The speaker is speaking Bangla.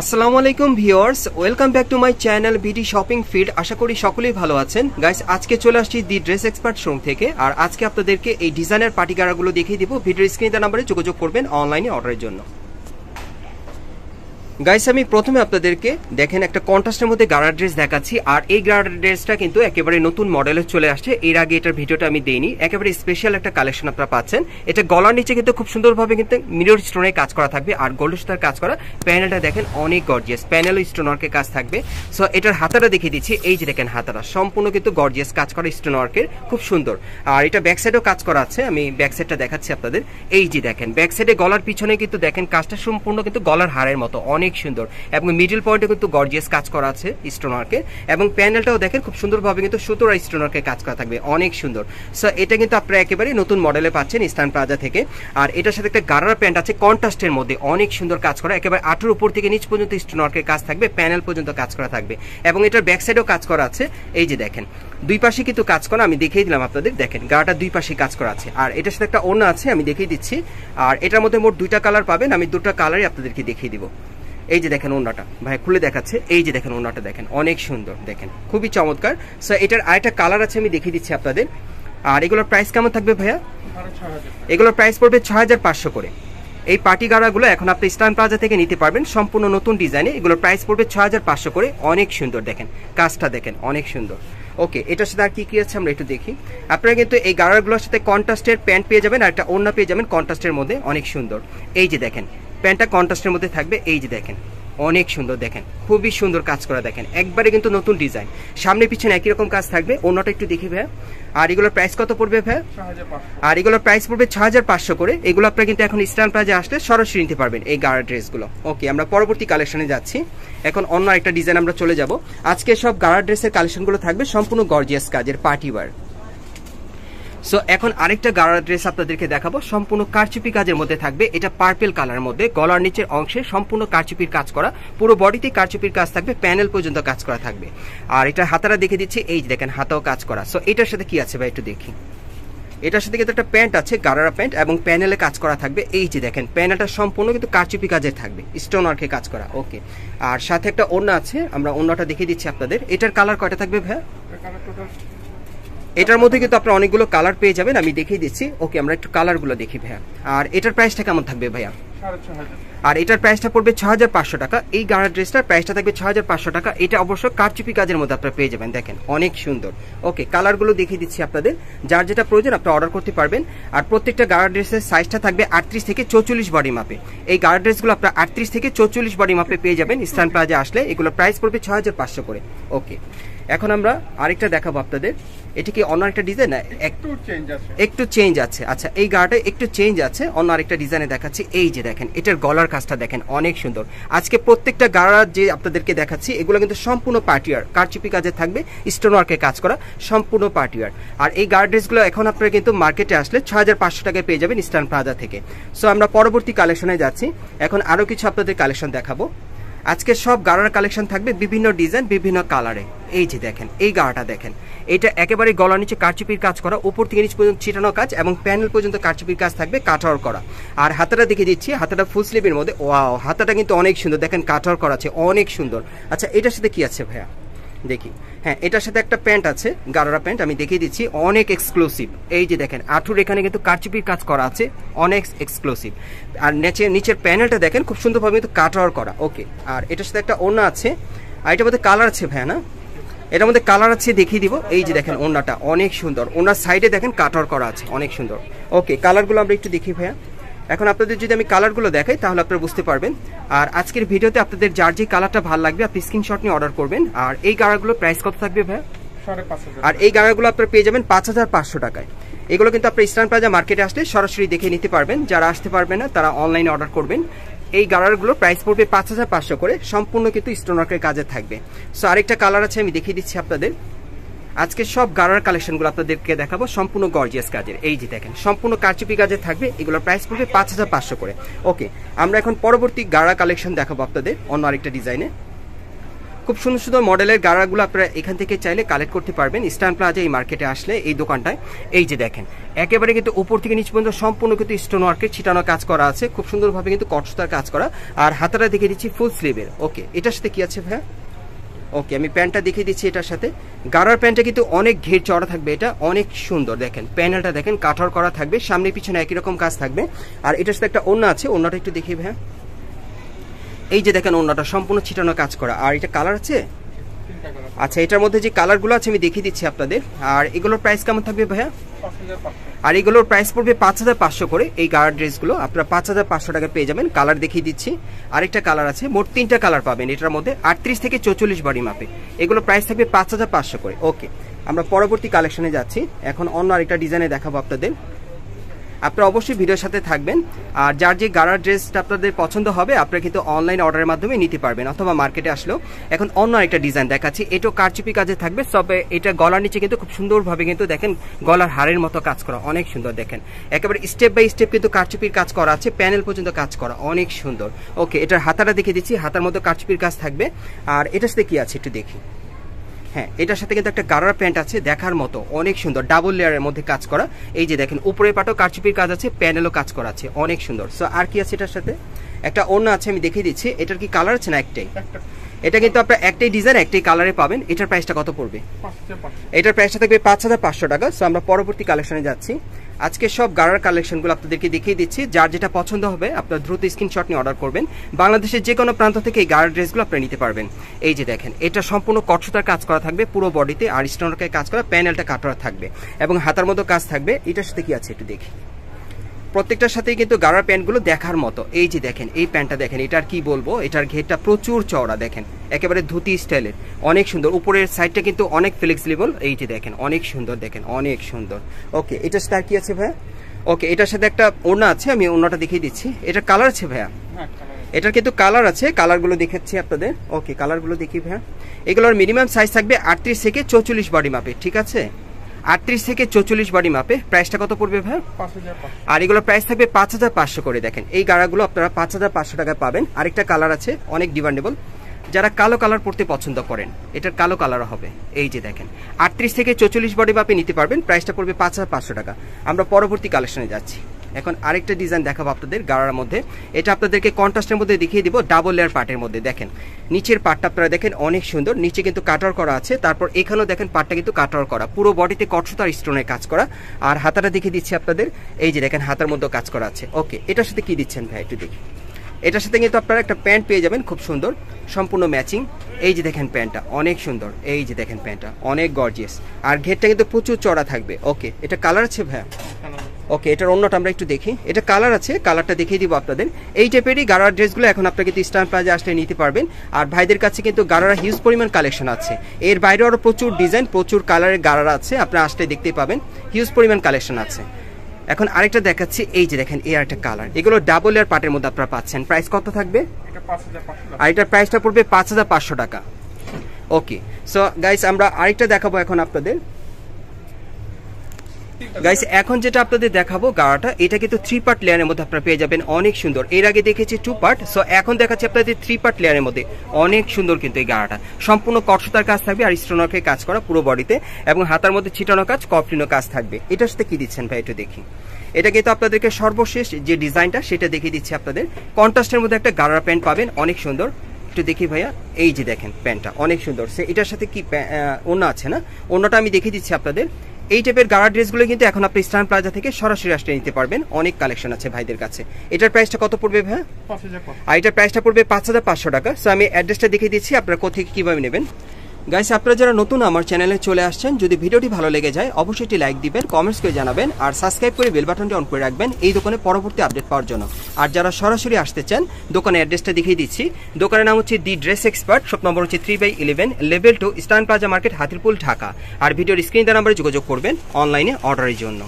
আসসালামু আলাইকুম viewers, welcome back to my channel BD shopping feed. আশা করি সকলেই ভালো আছেন। গাইস, আজকে চলে আসছি দি ড্রেস এক্সপার্ট শোরুম থেকে। আর আজকে আপনাদেরকে এই ডিজাইনের পার্টি গাড়াগুলো দেখিয়ে দিব। ভিডিওর স্ক্রিনে দেওয়া নম্বরে যোগাযোগ করবেন অনলাইনে অর্ডারের জন্য। গাইস, আমি প্রথমে আপনাদেরকে দেখেন একটা কন্ট্রাস্টের মধ্যে গাড়া ড্রেস দেখাচ্ছি। আর এই গাড়া ড্রেসটা কিন্তু একেবারে নতুন মডেলে চলে আসছে। এর আগে এটার ভিডিওটা আমি দেইনি। একেবারে স্পেশাল একটা কালেকশন আপনারা পাচ্ছেন। এটা গলার নিচে কিন্তু খুব সুন্দরভাবে কিন্তু মিরর স্টোনে কাজ করা থাকবে আর গোল্ড স্টার কাজ করা। প্যানেলটা দেখেন অনেক গর্জিয়াস, প্যানেল স্টোন ওয়ার্কের কাজ থাকবে। সো এটার হাতাটা দেখিয়ে দিচ্ছি। এই যে দেখেন হাতাটা সম্পূর্ণ কিন্তু গর্জিয়াস কাজ করা স্টোন ওয়ার্কের, খুব সুন্দর। আর এটা ব্যাক সাইডেও কাজ করা আছে। আমি ব্যাক সাইডটা দেখাচ্ছি আপনাদের। এই যে দেখেন ব্যাক সাইডে গলার পিছনে কিন্তু দেখেন কাজটা সম্পূর্ণ কিন্তু গলার হারের মতো, অনেক সুন্দর। এবং মিডল পয়েন্টে কিন্তু গর্জিয়াস কাজ করা আছে স্টোন ওয়ার্কে। এবং প্যানেলটাও দেখেন খুব সুন্দরভাবে কিন্তু সুতোর স্টোন ওয়ার্কের কাজ করা থাকবে, অনেক সুন্দর। সো এটা কিন্তু আপনারা একেবারে নতুন মডেলে পাচ্ছেন ইস্টার্ন প্লাজা থেকে। আর এটার সাথে একটা গারারা প্যান্ট আছে কন্ট্রাস্টের মধ্যে, অনেক সুন্দর কাজ করা। একেবারে আঁটুর উপর থেকে নিচ পর্যন্ত স্টোন ওয়ার্কের কাজ থাকবে, প্যানেল পর্যন্ত কাজ করা থাকবে। এবং এটার ব্যাক সাইডেও কাজ করা আছে। এই যে দেখেন দুই পাশে কিন্তু কাজ করা, আমি দেখিয়ে দিলাম আপনাদের। দেখেন গাটা দুই পাশে কাজ করা আছে। আর এটার সাথে একটা ওড়না আছে, আমি দেখিয়ে দিচ্ছি। আর এটার মধ্যে মোট দুইটা কালার পাবেন, আমি দুটো কালারই আপনাদেরকে দেখিয়ে দিব। এই যে দেখেন ওড়নাটা ভাই খুলে দেখাচ্ছে। এই যে দেখেন ওড়নাটা দেখেন অনেক সুন্দর, দেখেন খুবই চমৎকার। সো এটার আরেকটা কালার আছে, আমি দেখিয়ে দিচ্ছি আপনাদের। আর এগুলোর প্রাইস কেমন থাকবে ভাইয়া? এগুলোর প্রাইস পড়বে 6500 করে। এই পার্টি গাড়াগুলো এখন আপনি ইস্টার্ন প্লাজা থেকে নিতে পারবেন, সম্পূর্ণ নতুন ডিজাইনে। এগুলোর প্রাইস পড়বে 6500 করে। অনেক সুন্দর, দেখেন কাজটা দেখেন অনেক সুন্দর। ওকে, এটার সাথে আর কি কি আছে আমরা একটু দেখি। আপনারা কিন্তু এই গাড়াগুলোর সাথে কন্ট্রাস্টের প্যান্ট পেয়ে যাবেন আর একটা ওড়না পেয়ে যাবেন কন্ট্রাস্টের মধ্যে, অনেক সুন্দর। এই যে দেখেন প্যান্টটা কন্ট্রাস্টের মধ্যে থাকবে। এই যে দেখেন অনেক সুন্দর, দেখেন খুবই সুন্দর কাজ করা, দেখেন একবারে কিন্তু নতুন ডিজাইন। সামনে পিছনে একই রকম কাজ থাকবে। অন্যটা একটু দেখি ভাইয়া। আর এগুলোর প্রাইস কত পড়বে ভাইয়া? আর এগুলোর প্রাইস পড়বে 6500 করে। এগুলো আপনারা কিন্তু এখন ইস্টার্ন প্লাজা আসলে সরাসরি নিতে পারবেন এই গাড়া ড্রেসগুলো। ওকে, আমরা পরবর্তী কালেকশনে যাচ্ছি। এখন অন্য একটা ডিজাইন আমরা চলে যাব। আজকে সব গাড়া ড্রেসের কালেকশনগুলো থাকবে সম্পূর্ণ গর্জিয়াস কাজের, পার্টি ওয়্যার। সো এখন আরেকটা গাড়া ড্রেস আপনাদেরকে দেখাবো, সম্পূর্ণ কারচুপি কাজের মধ্যে থাকবে। এটা পার্পল কালারের মধ্যে, গলার নিচের অংশে সম্পূর্ণ কারচুপির কাজ করা, পুরো বডিতে কারচুপির কাজ থাকবে, প্যানেল পর্যন্ত কাজ করা থাকবে। আর এটা হাতারা দেখে দিচ্ছি। এই যে দেখেন হাতাও কাজ করা। সো এটার সাথে কি আছে ভাই একটু দেখি। এটার সাথে কিন্তু একটা প্যান্ট আছে গারারা প্যান্ট এবং প্যানেলে কাজ করা থাকবে। এই যে দেখেন প্যানেলটা সম্পূর্ণ কিন্তু কারচুপি কাজের থাকবে, স্টোন ওয়ার্কে কাজ করা। ওকে, আর সাথে একটা ওড়না আছে, আমরা ওড়নাটা দেখিয়ে দিচ্ছি আপনাদের। এটার কালার কয়টা থাকবে ভাই? এটার মধ্যে কিন্তু আপনারা অনেকগুলো কালার পেয়ে যাবেন, আমি দেখিয়ে দিচ্ছি। ওকে, আমরা একটু কালারগুলো দেখি ভাইয়া। আর এটার প্রাইসটা কেমন থাকবে ভাইয়া? আর এটার প্রাইসটা পড়বে 6500 টাকা। এই গাড়া ড্রেসটার প্রাইসটা থাকবে 6500 টাকা। এটা অবশ্য কারচুপি কাজের মধ্যে আপনারা পেয়ে যাবেন, দেখেন অনেক সুন্দর। ওকে, কালারগুলো দেখিয়ে দিচ্ছি আপনাদের। যার যেটা প্রয়োজন আপনারা অর্ডার করতে পারবেন। আর প্রত্যেকটা গাড়া ড্রেসের সাইজটা থাকবে 38 থেকে 44 বডি মাপে। এই গাড়া ড্রেসগুলো আপনারা 38 থেকে 44 বডি মাপে পেয়ে যাবেন ইস্টার্ন প্লাজা আসলে। এগুলো প্রাইস পড়বে 6500 করে। ওকে, এখন আমরা আরেকটা দেখাবো আপনাদের। এটা কি অন্য একটা ডিজাইন? একটু চেঞ্জ আছে। আচ্ছা, এই গাড়াটা একটু চেঞ্জ আছে, অন্য আরেকটা ডিজাইনে দেখাচ্ছি। এই যে দেখেন এটার গলার কাজটা দেখেন অনেক সুন্দর। আজকে প্রত্যেকটা গাড়া যে আপনাদেরকে দেখাচ্ছি এগুলো কিন্তু সম্পূর্ণ পার্টিওয়ার, কারচুপি কাজে থাকবে, স্টোন ওয়ার্কে কাজ করা, সম্পূর্ণ পার্টিওয়ার। আর এই গাড়া ড্রেসগুলো এখন আপনারা কিন্তু মার্কেটে আসলে 6500 টাকায় পেয়ে যাবেন ইস্টার্ন প্লাজা থেকে। সো আমরা পরবর্তী কালেকশনে যাচ্ছি। এখন আরো কিছু আপনাদের কালেকশন দেখাবো। আজকে সব গাড়ার কালেকশন থাকবে বিভিন্ন ডিজাইন, বিভিন্ন কালারে। এই যে দেখেন এই গাড়াটা দেখেন, এটা একেবারে গলার নিচে কারচুপির কাজ করা, উপর থেকে নিচ পর্যন্ত ছিটানো কাজ এবং প্যানেল পর্যন্ত কারচুপির কাজ থাকবে, কাটওয়ার করা। আর হাতাটা দেখে দিচ্ছি, হাতাটা ফুল স্লিভের মধ্যে। ওয়াও, হাতাটা কিন্তু অনেক সুন্দর, দেখেন কাটওয়ার করা আছে, অনেক সুন্দর। আচ্ছা, এটার সাথে কি আছে ভাইয়া দেখি। হ্যাঁ, এটার সাথে একটা প্যান্ট আছে গারারা প্যান্ট, আমি দেখিয়ে দিচ্ছি, অনেক এক্সক্লুসিভ। এই যে দেখেন আঁটুর এখানে কিন্তু কারচুপির কাজ করা আছে, অনেক এক্সক্লুসিভ। আর নিচের প্যানেলটা দেখেন খুব সুন্দরভাবে কিন্তু কাটওয়ার করা। ওকে, আর এটার সাথে একটা ওড়না আছে। আর এটার মধ্যে কালার আছে ভাইয়া না? এটার মধ্যে কালার আছে, দেখিয়ে দিব। এই যে দেখেন ওড়নাটা অনেক সুন্দর, ওড়নার সাইডে দেখেন কাটওয়ার করা আছে, অনেক সুন্দর। ওকে, কালারগুলো আমরা একটু দেখি ভাইয়া। এখন আপনাদের যদি আমি কালারগুলো দেখাই তাহলে আপনারা বুঝতে পারবেন। আর আজকের ভিডিওতে আপনাদের যার যে কালারটা ভালো লাগবে আপনি স্ক্রিনশট নিয়ে অর্ডার করবেন। আর এই গাড়াগুলোর প্রাইস কত থাকবে ভাই? 5,500। আর এই গাড়াগুলো আপনারা পেয়ে যাবেন 5500 টাকায়। এগুলো কিন্তু আপনার ইস্টার্ন প্লাজা মার্কেটে আসলে সরাসরি দেখে নিতে পারবেন। যারা আসতে পারবেন না তারা অনলাইনে অর্ডার করবেন। এই গাড়াগুলোর প্রাইস পড়বে 5500 করে, সম্পূর্ণ কিন্তু স্টোন ওয়ার্কের কাজে থাকবে। সো আরেকটা কালার আছে, আমি দেখিয়ে দিচ্ছি আপনাদের। আজকে সব গাড়ার কালেকশনগুলো আপনাদেরকে দেখাবো সম্পূর্ণ গর্জিয়াস কাজের। এই যে দেখেন সম্পূর্ণ কারচুপি কাজে থাকবে, এগুলোর প্রাইস পড়বে 5500 করে। ওকে, আমরা এখন পরবর্তী গাড়া কালেকশন দেখাবো আপনাদের অন্য আরেকটা ডিজাইনে। খুব সুন্দর সুন্দর মডেলের গাড়াগুলো আপনারা এখান থেকে চাইলে কালেক্ট করতে পারবেন ইস্টার্ন প্লাজা এই মার্কেটে আসলে এই দোকানটায়। এই যে দেখেন একেবারে কিন্তু উপর থেকে নিচ পর্যন্ত সম্পূর্ণ কিন্তু স্টোন ওয়ার্কের ছিটানো কাজ করা আছে, খুব সুন্দরভাবে কিন্তু কটসুতার কাজ করা। আর হাতাটা দেখিয়ে দিচ্ছি ফুল স্লিভের। ওকে, এটার সাথে কি আছে ভাইয়া? ওকে, আমি প্যান্টটা দেখিয়ে দিচ্ছি এটার সাথে। গাড়ার প্যান্টটা কিন্তু অনেক ঘের চড়া থাকবে, এটা অনেক সুন্দর। দেখেন প্যানেলটা দেখেন কাঠর করা থাকবে, সামনে পিছনে একই রকম কাজ থাকবে। আর এটার সাথে একটা ওড়না আছে, ওড়নাটা একটু দেখি ভাইয়া। এই যে দেখেন ওড়নাটা সম্পূর্ণ ছিটানো কাজ করা। আর এটা কালার আছে? আচ্ছা, এটার মধ্যে যে কালারগুলো আছে আমি দেখিয়ে দিচ্ছি আপনাদের। আর এগুলোর প্রাইস কেমন থাকবে ভাইয়া? আর এগুলোর প্রাইস পড়বে 5500 করে। এই গাড়ার ড্রেসগুলো আপনারা 5500 টাকা পেয়ে যাবেন। কালার দেখিয়ে দিচ্ছি, আরেকটা কালার আছে, মোট 3টা কালার পাবেন এটার মধ্যে 38 থেকে 44 বডি মাপে। এগুলো প্রাইস থাকবে 5500 করে। ওকে, আমরা পরবর্তী কালেকশনে যাচ্ছি। এখন অন্য আরেকটা ডিজাইনে দেখাবো আপনাদের। আপনারা অবশ্যই ভিডিওর সাথে থাকবেন। আর যার যে গাড়ার ড্রেসটা আপনাদের পছন্দ হবে আপনারা কিন্তু অনলাইন অর্ডারের মাধ্যমে নিতে পারবেন অথবা মার্কেটে আসলেও। এখন অন্য একটা ডিজাইন দেখাচ্ছি, এটাও কারচুপি কাজে থাকবে। তবে এটা গলার নিচে কিন্তু খুব সুন্দরভাবে কিন্তু দেখেন গলার হাড়ের মতো কাজ করা, অনেক সুন্দর। দেখেন একেবারে স্টেপ বাই স্টেপ কিন্তু কারচুপির কাজ করা আছে, প্যানেল পর্যন্ত কাজ করা, অনেক সুন্দর। ওকে, এটার হাতাটা দেখিয়ে দিচ্ছি, হাতার মধ্যে কারচুপির কাজ থাকবে। আর এটার সাথে কি আছে একটু দেখি। হ্যাঁ, এটার সাথে কিন্তু একটা গাড়ার প্যান্ট আছে, দেখার মতো অনেক সুন্দর, ডাবল লেয়ারের মধ্যে কাজ করা। এই যে দেখেন উপরের পাটও কারচুপির কাজ আছে, প্যানেলও কাজ করা আছে, অনেক সুন্দর। সো আর কি আছে এটার সাথে? একটা ওড়না আছে, আমি দেখিয়ে দিচ্ছি। এটার কি কালার আছে না একটাই? এটা কিন্তু আপনার একটাই ডিজাইন একটাই কালারে পাবেন। এটার প্রাইসটা কত পড়বে? এটার প্রাইসটা থাকবে 5500 টাকা। সো আমরা পরবর্তী কালেকশনে যাচ্ছি। আজকে সব গাড়ার কালেকশনগুলো আপনাদেরকে দেখিয়ে দিচ্ছি। যার যেটা পছন্দ হবে আপনারা দ্রুত স্ক্রিনশট নিয়ে অর্ডার করবেন। বাংলাদেশের যে কোনো প্রান্ত থেকে এই গাড়ার ড্রেসগুলো আপনারা নিতে পারবেন। এই যে দেখেন এটা সম্পূর্ণ কটসুতার কাজ করা থাকবে পুরো বডিতে, আর স্টোনওয়ার্কের কাজ করা, প্যানেলটা কাটরা থাকবে এবং হাতার মতো কাজ থাকবে। এটার সাথে কি আছে একটু দেখি। প্রত্যেকটার সাথেই কিন্তু গাড়ার প্যান্টগুলো দেখার মতো। এই যে দেখেন এই প্যান্টটা দেখেন, এটার কি বলবো, এটার ঘেরটা প্রচুর চওড়া, দেখেন একেবারে ধুতি স্টাইলের, অনেক সুন্দর। উপরের সাইডটা কিন্তু অনেক ফ্লেক্সিবল। এই যে দেখেন অনেক সুন্দর, দেখেন অনেক সুন্দর। ওকে, এটার সাথে আর কি আছে ভাইয়া? ওকে, এটার সাথে একটা ওড়না আছে, আমি ওড়নাটা দেখিয়ে দিচ্ছি। এটা কালার আছে ভাইয়া? এটার কিন্তু কালার আছে, কালারগুলো দেখাচ্ছি আপনাদের। ওকে, কালারগুলো দেখি ভাইয়া। এগুলোর মিনিমাম সাইজ থাকবে 38 থেকে 44 বডি মাপে, ঠিক আছে? 38 থেকে 44 বডি মাপে। প্রাইসটা কত পড়বে ভাই? 5500। আর এগুলোর প্রাইস থাকবে 5500 করে। দেখেন এই গাড়াগুলো আপনারা 5500 টাকা পাবেন। আরেকটা কালার আছে অনেক ডিমান্ডেবল, যারা কালো কালার পড়তে পছন্দ করেন এটার কালো কালার হবে। এই যে দেখেন 38 থেকে 44 বডি মাপে নিতে পারবেন। প্রাইসটা পড়বে 5500 টাকা। আমরা পরবর্তী কালেকশনে যাচ্ছি। এখন আরেকটা ডিজাইন দেখাবো আপনাদের গাড়ার মধ্যে। এটা আপনাদেরকে কন্ট্রাস্টের মধ্যে দেখিয়ে দিব, ডাবল লেয়ার পার্টের মধ্যে। দেখেন নিচের পার্টটা আপনারা দেখেন অনেক সুন্দর, নিচে কিন্তু কাটার করা আছে। তারপর এখানেও দেখেন পার্টটা কিন্তু কাটার করা, পুরো বডিতে কটসুতার স্টোনের কাজ করা। আর হাতাটা দেখিয়ে দিচ্ছি আপনাদের। এই যে দেখেন হাতার মধ্যে কাজ করা আছে। ওকে, এটার সাথে কি দিচ্ছেন ভাই একটু দেখি। এটার সাথে কিন্তু আপনারা একটা প্যান্ট পেয়ে যাবেন, খুব সুন্দর সম্পূর্ণ ম্যাচিং। এই যে দেখেন প্যান্টটা অনেক সুন্দর, এই যে দেখেন প্যান্টটা অনেক গর্জিয়াস, আর ঘেরটা কিন্তু প্রচুর চড়া থাকবে। ওকে, এটা কালার আছে ভাইয়া? ওকে, এটার অন্যটা আমরা একটু দেখি। এটা কালার আছে, কালারটা দেখিয়ে দিব আপনাদের। এই টাইপেরই গাড়ার ড্রেসগুলো এখন আপনারা কিন্তু ইস্টার্ন প্লাজা আসলে নিতে পারবেন। আর ভাইদের কাছে কিন্তু গাড়ার হিউজ পরিমাণ কালেকশন আছে, এর বাইরেও আরও প্রচুর ডিজাইন প্রচুর কালারের গাড়ার আছে, আপনারা আসলে দেখতেই পাবেন হিউজ পরিমাণ কালেকশন আছে। এখন আরেকটা দেখাচ্ছি। এই যে দেখেন এই আরেকটা কালার, এগুলো ডাবল লেয়ার পার্টের মধ্যে আপনারা পাচ্ছেন। প্রাইস কত থাকবে? আর এটার প্রাইসটা পড়বে 5500 টাকা। ওকে, সো গাইস আমরা আরেকটা দেখাবো এখন আপনাদের। গাইস এখন যেটা আপনাদের দেখাবো গাড়াটা, এটা কিন্তু 3 পার্ট লেয়ারের মধ্যে আপনারা পেয়ে যাবেন, অনেক সুন্দর। এর আগে দেখেছি 2 পার্ট, সো এখন দেখাচ্ছি আপনাদের 3 পার্ট লেয়ারের মধ্যে, অনেক সুন্দর। কিন্তু এই গাড়াটা সম্পূর্ণ কটসুতার কাজ থাকবে আর স্টোনওয়ার্কের কাজ করা পুরো বডিতে, এবং হাতার মধ্যে ছিটানো কাজ, কফলিনো কাজ থাকবে। এটার সাথে কি দিচ্ছেন ভাই একটু দেখি। এটা কিন্তু আপনাদেরকে সর্বশেষ যে ডিজাইনটা সেটা দেখিয়ে দিচ্ছি আপনাদের। কন্ট্রাস্টের মধ্যে একটা গাড়া প্যান্ট পাবেন, অনেক সুন্দর। একটু দেখি ভাইয়া, এই যে দেখেন প্যান্টটা অনেক সুন্দর। সে এটার সাথে কি ওড়না আছে না, ওড়নাটা আমি দেখিয়ে দিচ্ছি আপনাদের। এই টাইপের গাড়া ড্রেসগুলো কিন্তু এখন আপনি ইস্টার্ন প্লাজা থেকে সরাসরি আসতে নিতে পারবেন, অনেক কালেকশন আছে ভাইদের কাছে। এটার প্রাইসটা কত পড়বে ভাই? 5500। আর এটার প্রাইসটা পড়বে 5500 টাকা। সো আমি অ্যাড্রেসটা দেখিয়ে দিচ্ছি, আপনারা কোথেকে কিভাবে নেবেন। গাইস আপনারা যারা নতুন আমার চ্যানেলে চলে আসছেন, যদি ভিডিওটি ভালো লেগে যায় অবশ্যই একটি লাইক দিবেন, কমেন্টস করে জানাবেন, আর সাবস্ক্রাইব করে বেল বাটনটি অন করে রাখবেন এই দোকানে পরবর্তী আপডেট পাওয়ার জন্য। আর যারা সরাসরি আসতে চান, দোকানের অ্যাড্রেসটা দেখিয়ে দিচ্ছি। দোকানের নাম হচ্ছে the dress expert, shop number হচ্ছে 3/11, level 2, eastern plaza market, Hatirpool, Dhaka. আর ভিডিওর স্ক্রিন দেওয়া নাম্বারে যোগাযোগ করবেন অনলাইনে অর্ডারের জন্য।